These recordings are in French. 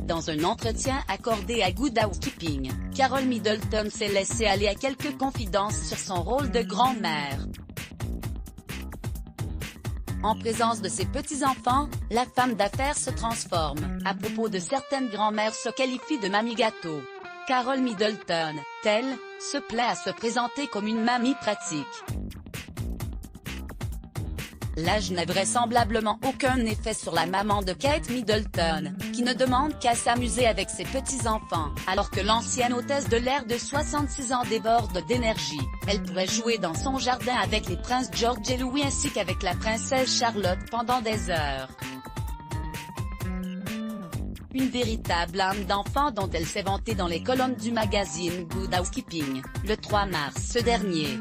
Dans un entretien accordé à Good Housekeeping, Carole Middleton s'est laissée aller à quelques confidences sur son rôle de grand-mère. En présence de ses petits-enfants, la femme d'affaires se transforme. À propos de certaines grand-mères se qualifie de mamie gâteau. Carole Middleton, telle, se plaît à se présenter comme une mamie pratique. L'âge n'a vraisemblablement aucun effet sur la maman de Kate Middleton, qui ne demande qu'à s'amuser avec ses petits-enfants, alors que l'ancienne hôtesse de l'air de 66 ans déborde d'énergie. Elle pourrait jouer dans son jardin avec les princes George et Louis ainsi qu'avec la princesse Charlotte pendant des heures. Une véritable âme d'enfant dont elle s'est vantée dans les colonnes du magazine Good Housekeeping, le 3 mars ce dernier.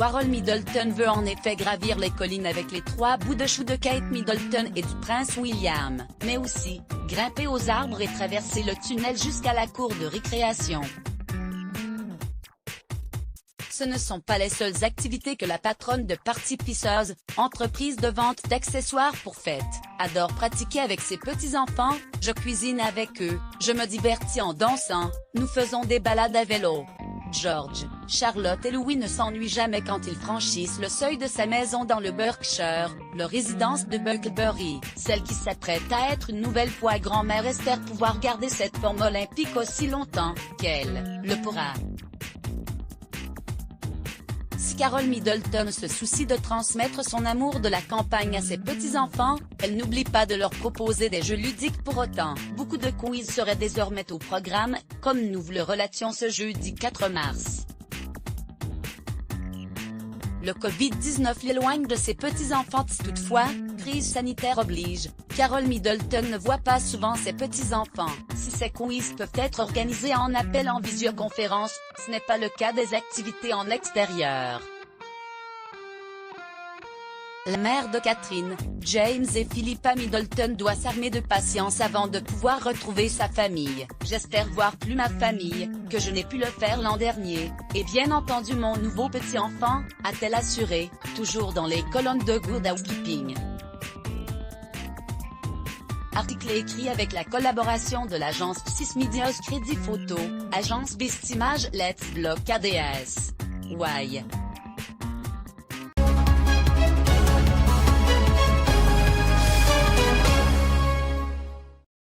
Carole Middleton veut en effet gravir les collines avec les 3 bouts de chou de Kate Middleton et du prince William, mais aussi, grimper aux arbres et traverser le tunnel jusqu'à la cour de récréation. Ce ne sont pas les seules activités que la patronne de Party Pieces, entreprise de vente d'accessoires pour fêtes, adore pratiquer avec ses petits-enfants. Je cuisine avec eux, je me divertis en dansant, nous faisons des balades à vélo. George, Charlotte et Louis ne s'ennuient jamais quand ils franchissent le seuil de sa maison dans le Berkshire, leur résidence de Bucklebury. Celle qui s'apprête à être une nouvelle fois grand-mère espère pouvoir garder cette forme olympique aussi longtemps qu'elle le pourra. Si Carole Middleton se soucie de transmettre son amour de la campagne à ses petits-enfants, elle n'oublie pas de leur proposer des jeux ludiques pour autant. Beaucoup de quiz seraient désormais au programme, comme nous vous le relations ce jeudi 4 mars. Le Covid-19 l'éloigne de ses petits-enfants. Toutefois, crise sanitaire oblige, Carole Middleton ne voit pas souvent ses petits-enfants. Si ces quiz peuvent être organisés en appel en visioconférence, ce n'est pas le cas des activités en extérieur. La mère de Catherine, James et Philippa Middleton doit s'armer de patience avant de pouvoir retrouver sa famille. J'espère voir plus ma famille, que je n'ai pu le faire l'an dernier, et bien entendu mon nouveau petit-enfant, a-t-elle assuré, toujours dans les colonnes de Good Housekeeping. Article écrit avec la collaboration de l'agence 6 Medias Crédit Photo, agence Best Image Let's Block ADS. Why?